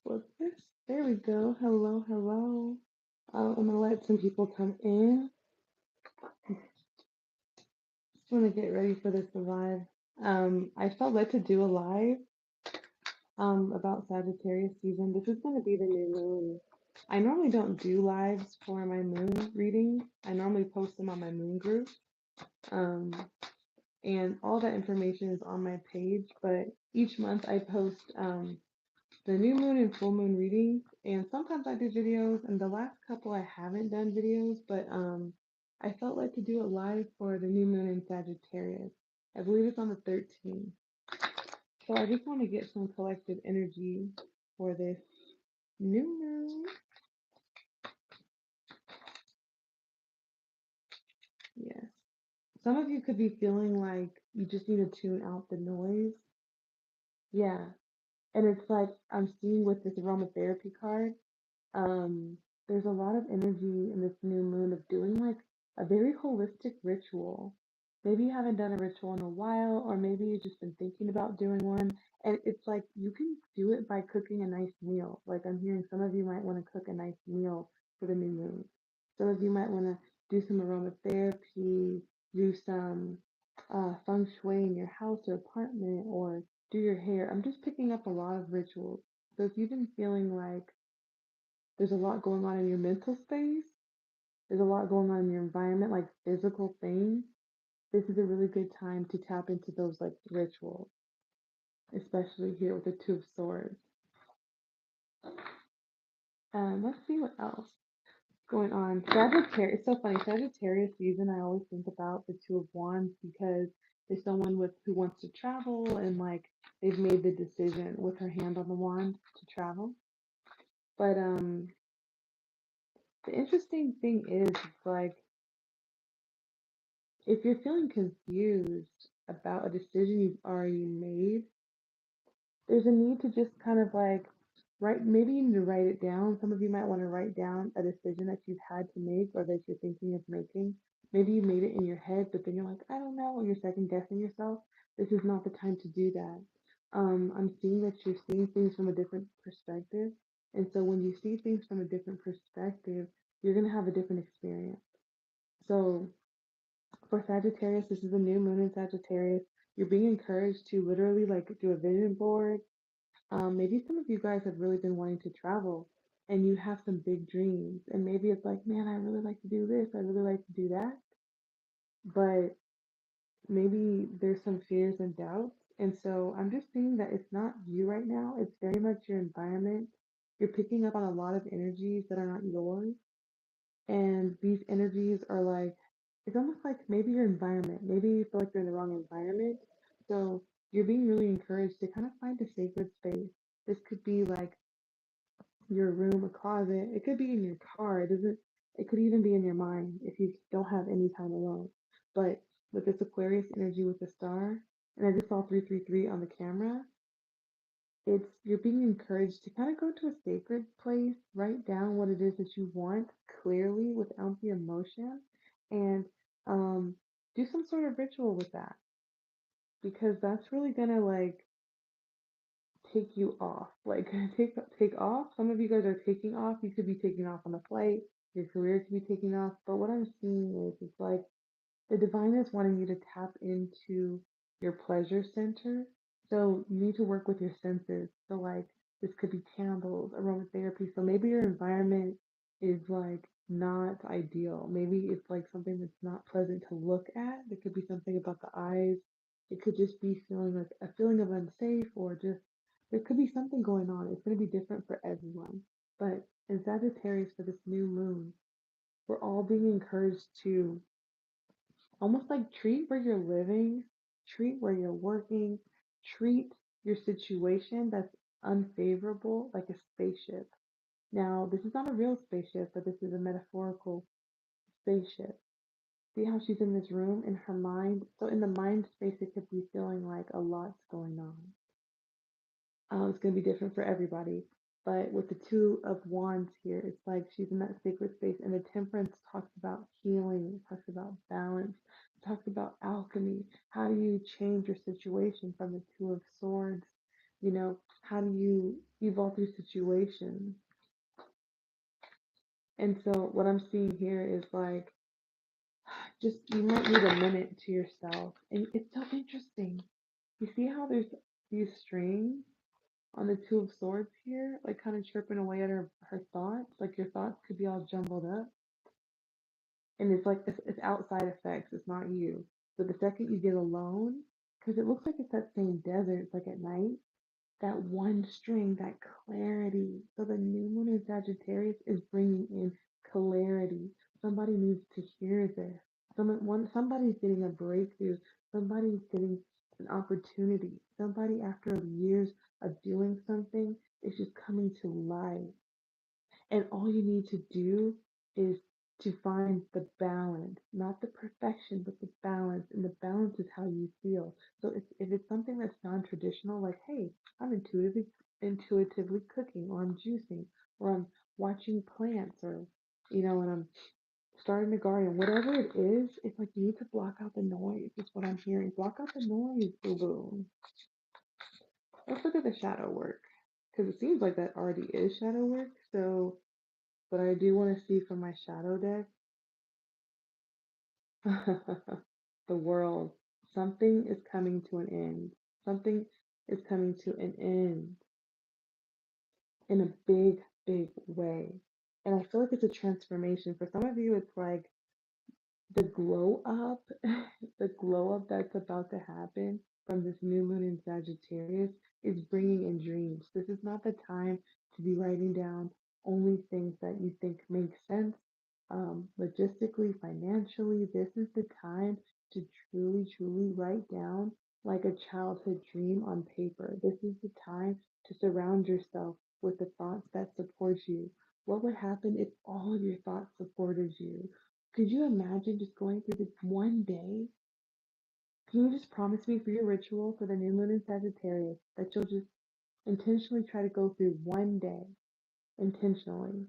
Well, there we go. Hello, hello. I'm gonna let some people come in. Just want to get ready for this live. I felt led to do a live about Sagittarius season. This is gonna be the new moon. I normally don't do lives for my moon reading. I normally post them on my moon group. Um, and all that information is on my page. But each month I post the new moon and full moon readings, and sometimes I do videos, and the last couple I haven't done videos, but I felt like to do it live for the new moon in Sagittarius. I believe it's on the 13th. So I just want to get some collective energy for this new moon. Yes. Some of you could be feeling like you just need to tune out the noise. Yeah. And it's like I'm seeing with this aromatherapy card. um, there's a lot of energy in this new moon of doing like a very holistic ritual. Maybe you haven't done a ritual in a while, or maybe you've just been thinking about doing one. And it's like you can do it by cooking a nice meal. Like I'm hearing some of you might want to cook a nice meal for the new moon. Some of you might want to do some aromatherapy, do some feng shui in your house or apartment, or do your hair. I'm just picking up a lot of rituals. So if you've been feeling like there's a lot going on in your mental space. There's a lot going on in your environment, like physical things. This is a really good time to tap into those like rituals, especially here with the Two of Swords. Let's see what else is going on. Sagittarius. It's so funny. Sagittarius season. I always think about the Two of Wands because there's someone with who wants to travel and like they've made the decision with her hand on the wand to travel. But the interesting thing is like if you're feeling confused about a decision you've already made, there's a need to just kind of like write, maybe you need to write it down. Some of you might want to write down a decision that you've had to make or that you're thinking of making. Maybe you made it in your head, but then you're like, I don't know, and you're second guessing yourself. This is not the time to do that. I'm seeing that you're seeing things from a different perspective. And so when you see things from a different perspective, you're going to have a different experience. So for Sagittarius, this is a new moon in Sagittarius. You're being encouraged to literally like do a vision board. Maybe some of you guys have really been wanting to travel and you have some big dreams. And maybe it's like, man, I really like to do this. I really like to do that. But maybe there's some fears and doubts. And so I'm just seeing that it's not you right now. It's very much your environment. You're picking up on a lot of energies that are not yours. And these energies are like, it's almost like maybe your environment, maybe you feel like you're in the wrong environment. So you're being really encouraged to kind of find a sacred space. This could be like your room, a closet. It could be in your car. It could even be in your mind if you don't have any time alone. But with this Aquarius energy with the star, and I just saw 333 on the camera, it's you're being encouraged to kind of go to a sacred place, write down what it is that you want clearly without the emotion, and um, do some sort of ritual with that because that's really gonna like take you off. Like take off. Some of you guys are taking off. You could be taking off on a flight. Your career could be taking off. But what I'm seeing is it's like the divine is wanting you to tap into your pleasure center. So you need to work with your senses. So like this could be candles, aromatherapy. So maybe your environment is like not ideal. Maybe it's like something that's not pleasant to look at. It could be something about the eyes. It could just be feeling like a feeling of unsafe or just there could be something going on. It's going to be different for everyone. But in Sagittarius for this new moon, we're all being encouraged to almost like treat where you're living, treat where you're working, treat your situation that's unfavorable like a spaceship. Now, this is not a real spaceship, but this is a metaphorical spaceship. See how she's in this room in her mind? So, in the mind space, it could be feeling like a lot's going on. It's going to be different for everybody. But with the Two of Wands here, it's like she's in that sacred space. And the Temperance talks about healing, it talks about balance, it talks about alchemy. How do you change your situation from the Two of Swords? How do you evolve through situations? And so what I'm seeing here is like, just you might need a minute to yourself. And it's so interesting. You see how there's these strings on the Two of Swords here, like kind of chirping away at her thoughts. Like your thoughts could be all jumbled up. And it's like it's outside effects. It's not you. But the second you get alone, because it looks like it's that same desert. It's like at night. That one string, that clarity. So the new moon in Sagittarius is bringing in clarity. Somebody needs to hear this. Somebody's getting a breakthrough. Somebody's getting an opportunity. Somebody, after years of doing something, is just coming to life. And all you need to do is to find the balance, not the perfection, but the balance. And the balance is how you feel. So if it's something that's non-traditional, like, hey, I'm intuitively cooking, or I'm juicing, or I'm watching plants, or and I'm starting a garden, whatever it is, it's like you need to block out the noise, is what I'm hearing. Block out the noise, boo boo. Let's look at the shadow work. Because it seems like that already is shadow work. So, but I do want to see from my shadow deck the world. Something is coming to an end. Something is coming to an end in a big, big way. And I feel like it's a transformation. For some of you, it's like the glow up, the glow up that's about to happen from this new moon in Sagittarius is bringing in dreams. This is not the time to be writing down only things that you think make sense, logistically, financially. This is the time to truly, truly write down like a childhood dream on paper. This is the time to surround yourself with the thoughts that support you. What would happen if all of your thoughts supported you? Could you imagine just going through this one day? Can you just promise me for your ritual for the new moon in Sagittarius that you'll just intentionally try to go through one day intentionally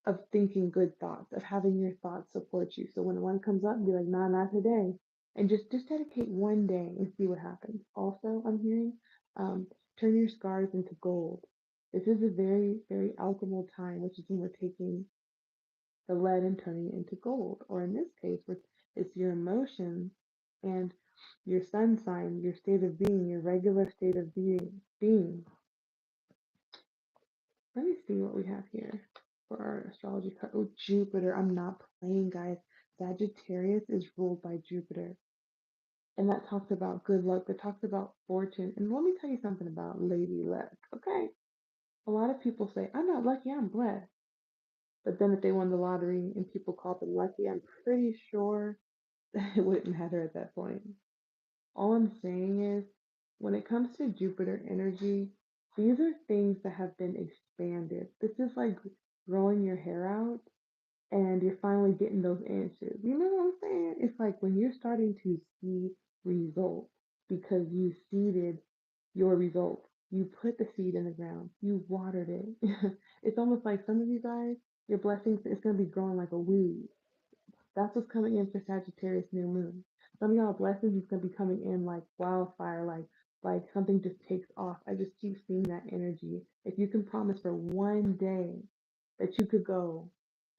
of thinking good thoughts, of having your thoughts support you. So when one comes up, be like, nah, not today. And just dedicate one day and see what happens. Also, I'm hearing, turn your scars into gold. This is a very, very alchemical time, which is when we're taking the lead and turning it into gold. Or in this case, it's your emotions and your sun sign, your state of being, your regular state of being. Let me see what we have here for our astrology card. Oh, Jupiter. I'm not playing, guys. Sagittarius is ruled by Jupiter. And that talks about good luck. That talks about fortune. And let me tell you something about Lady Luck, okay? A lot of people say, I'm not lucky, I'm blessed. But then if they won the lottery and people called them lucky, I'm pretty sure it wouldn't matter at that point. All I'm saying is, when it comes to Jupiter energy, these are things that have been expanded. This is like growing your hair out and you're finally getting those answers. You know what I'm saying? It's like when you're starting to see results because you seeded your results. You put the seed in the ground, you watered it. It's almost like some of you guys, your blessings is going to be growing like a weed. That's what's coming in for Sagittarius new moon. Some of y'all blessings is gonna be coming in like wildfire, like something just takes off. I just keep seeing that energy. If you can promise for one day that you could go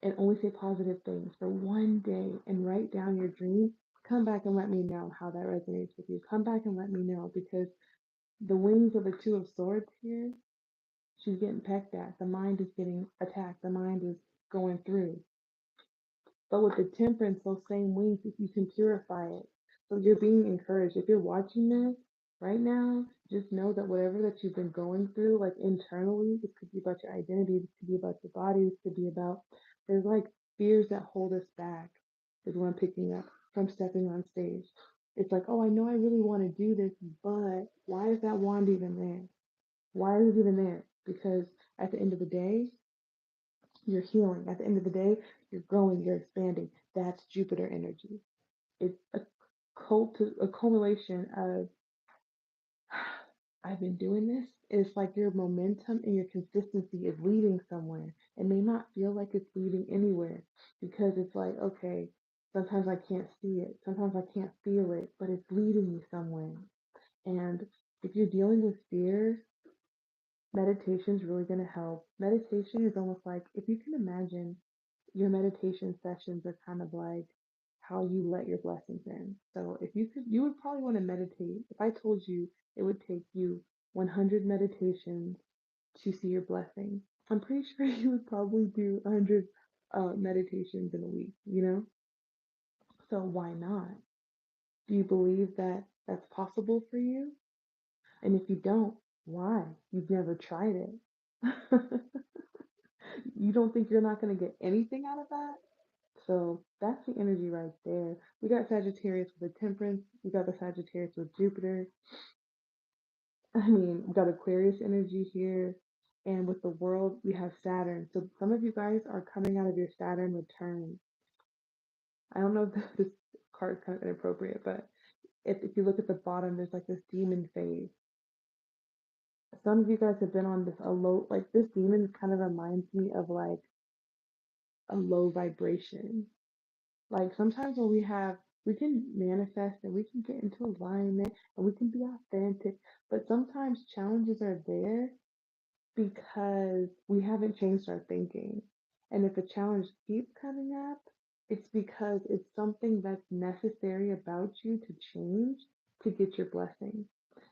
and only say positive things for one day and write down your dreams, come back and let me know how that resonates with you. Come back and let me know because the wings of the Two of Swords here, she's getting pecked at. The mind is getting attacked. The mind is going through. But with the temperance, those same wings, if you can purify it. So you're being encouraged. If you're watching this right now, just know that whatever that you've been going through, like internally, this could be about your identity, this could be about your body, this could be about, there's like fears that hold us back, is what I'm picking up from stepping on stage. It's like, oh, I know I really want to do this, but why is that wand even there? Why is it even there? Because at the end of the day, you're healing. At the end of the day, you're growing, you're expanding. That's Jupiter energy. It's a culmination of I've been doing this. It's like your momentum and your consistency is leading somewhere. It may not feel like it's leading anywhere because it's like, okay, sometimes I can't see it, sometimes I can't feel it, but it's leading me somewhere. And If you're dealing with fear, meditation's really going to help. Meditation is almost like, if you can imagine, your meditation sessions are kind of like how you let your blessings in. So if you could, you would probably want to meditate. If I told you it would take you 100 meditations to see your blessing, I'm pretty sure you would probably do 100 meditations in a week, you know? So why not? Do you believe that that's possible for you? And if you don't, why? You've never tried it. You don't think you're not going to get anything out of that? So that's the energy right there. We got Sagittarius with the Temperance. We got the Sagittarius with Jupiter. I mean, we got Aquarius energy here. And with the world, we have Saturn. So some of you guys are coming out of your Saturn return. I don't know if this card is kind of inappropriate, but if you look at the bottom, there's like this demon phase. Some of you guys have been on this a low, like this demon kind of reminds me of like a low vibration. Like sometimes when we can manifest and we can get into alignment and we can be authentic, but sometimes challenges are there because we haven't changed our thinking. And if a challenge keeps coming up, it's because it's something that's necessary about you to change to get your blessing.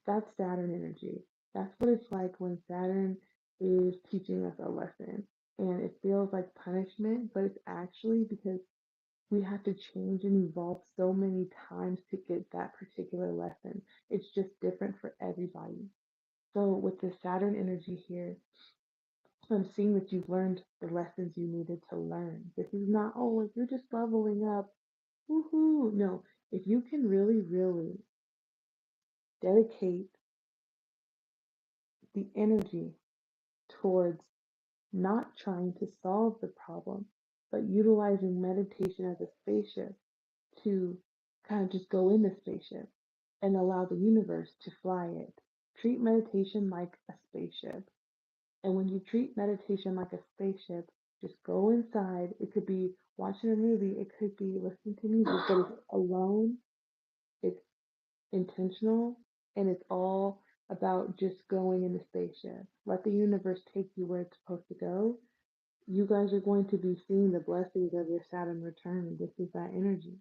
That's Saturn energy. That's what it's like when Saturn is teaching us a lesson. And it feels like punishment, but it's actually because we have to change and evolve so many times to get that particular lesson. It's just different for everybody. So with the Saturn energy here, I'm seeing that you've learned the lessons you needed to learn. This is not, oh, like you're just leveling up. Woohoo. No, if you can really, really dedicate the energy towards not trying to solve the problem, but utilizing meditation as a spaceship to kind of just go in the spaceship and allow the universe to fly it. Treat meditation like a spaceship. And when you treat meditation like a spaceship, just go inside. It could be watching a movie, it could be listening to music, but it's alone, it's intentional, and it's all about just going in the spaceship. Let the universe take you where it's supposed to go. You guys are going to be seeing the blessings of your Saturn return. This is that energy.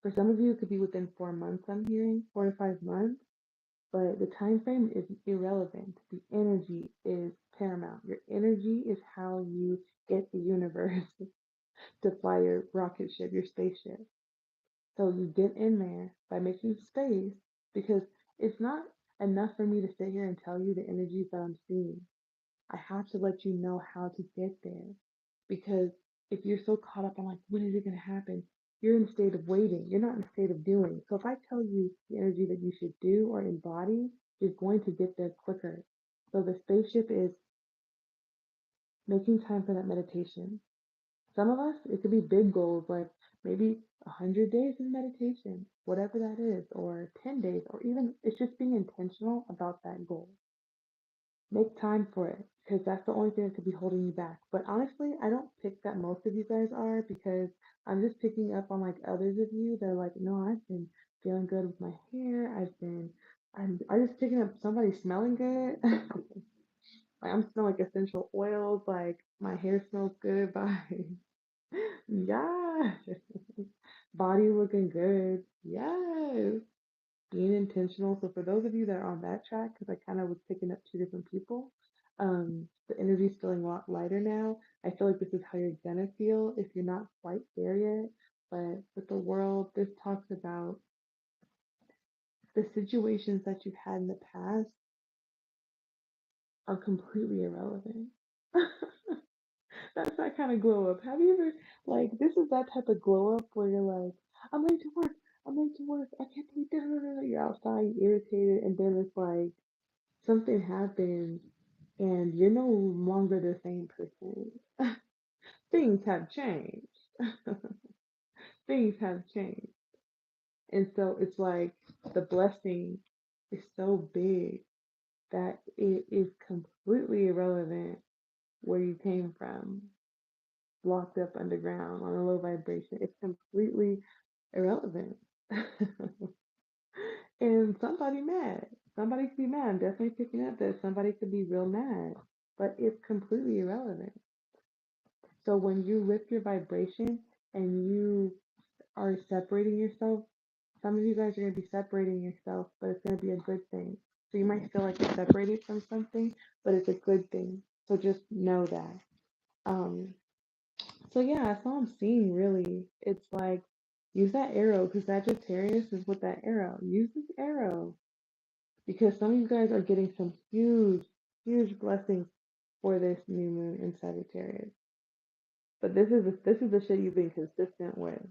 For some of you, it could be within 4 months, I'm hearing, 4 to 5 months, but the time frame is irrelevant. The energy is paramount. Your energy is how you get the universe to fly your rocket ship, your spaceship. So you get in there by making space because it's not enough for me to sit here and tell you the energies that I'm seeing. I have to let you know how to get there. Because if you're so caught up on like, when is it going to happen? You're in a state of waiting. You're not in a state of doing. So if I tell you the energy that you should do or embody, you're going to get there quicker. So the spaceship is making time for that meditation. Some of us, it could be big goals, like maybe 100 days in meditation, whatever that is, or 10 days, or even it's just being intentional about that goal. Make time for it because that's the only thing that could be holding you back. But honestly, I don't pick that most of you guys are because I'm just picking up on like others of you that are like, no, I've been feeling good with my hair. I'm just picking up somebody smelling good. Like I'm smelling like essential oils, like my hair smells good by yeah. Body looking good. Yes. Being intentional. So for those of you that are on that track, because I kind of was picking up two different people, the energy's feeling a lot lighter now. I feel like this is how you're gonna feel if you're not quite there yet. But with the world, this talks about the situations that you've had in the past are completely irrelevant. That's that kind of glow up. Have you ever, like, this is that type of glow up where you're like, I'm late to work. I'm late to work. I can't believe that. You're outside, you're irritated, and then it's like something happens and you're no longer the same person. Things have changed. Things have changed. And so it's like the blessing is so big that it is completely irrelevant where you came from, locked up underground on a low vibration. It's completely irrelevant. And somebody mad. Somebody could be mad. I'm definitely picking up that somebody could be real mad, but it's completely irrelevant. So when you lift your vibration and you are separating yourself, some of you guys are going to be separating yourself, but it's going to be a good thing. So you might feel like you're separated from something, but it's a good thing. So just know that. Um, so yeah, that's all I'm seeing really. It's like use that arrow because Sagittarius is with that arrow. Use this arrow because some of you guys are getting some huge, huge blessings for this new moon in Sagittarius. But this is the shit you've been consistent with.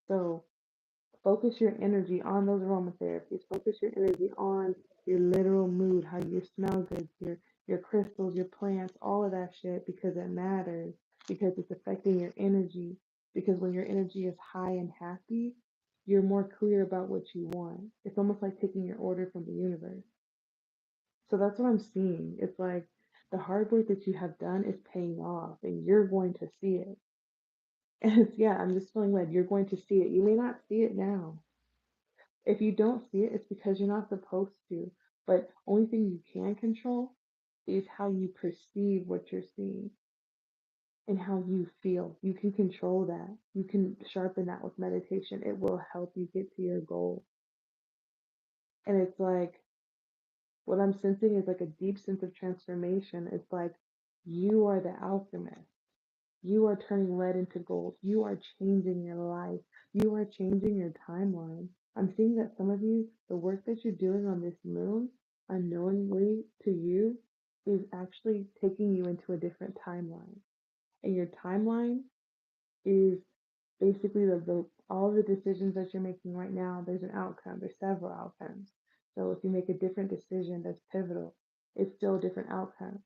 So focus your energy on those aromatherapies. Focus your energy on your literal mood, how you smell good, your crystals, your plants, all of that shit because it matters. Because it's affecting your energy. Because when your energy is high and happy, you're more clear about what you want. It's almost like taking your order from the universe. So that's what I'm seeing. It's like the hard work that you have done is paying off and you're going to see it. And it's, yeah, I'm just feeling like you're going to see it. You may not see it now. If you don't see it, it's because you're not supposed to. But only thing you can control is how you perceive what you're seeing and how you feel. You can control that. You can sharpen that with meditation. It will help you get to your goal. And it's like what I'm sensing is like a deep sense of transformation. It's like you are the alchemist. You are turning lead into gold. You are changing your life. You are changing your timeline. I'm seeing that some of you, the work that you're doing on this moon, unknowingly to you, is actually taking you into a different timeline. And your timeline is basically the all the decisions that you're making right now, there's an outcome. There's several outcomes. So if you make a different decision that's pivotal, it's still a different outcome.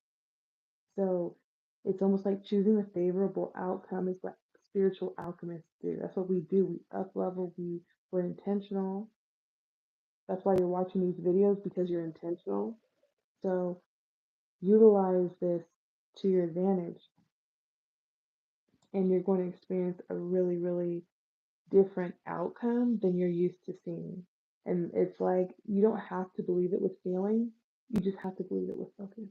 So it's almost like choosing a favorable outcome is what spiritual alchemists do. That's what we do. We up level, we're intentional. That's why you're watching these videos because you're intentional. So utilize this to your advantage and you're going to experience a really, really different outcome than you're used to seeing. And it's like you don't have to believe it with feeling. You just have to believe it with focus.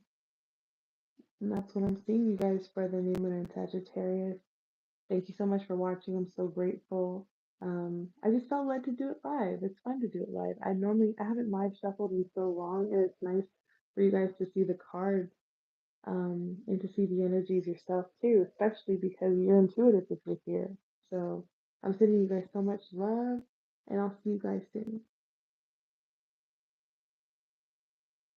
And that's what I'm seeing, you guys, for the new moon in Sagittarius. Thank you so much for watching. I'm so grateful. I just felt led to do it live. It's fun to do it live. I haven't live shuffled in so long, and it's nice for you guys to see the cards and to see the energies yourself too, especially because you're intuitive if you're here. So I'm sending you guys so much love, and I'll see you guys soon.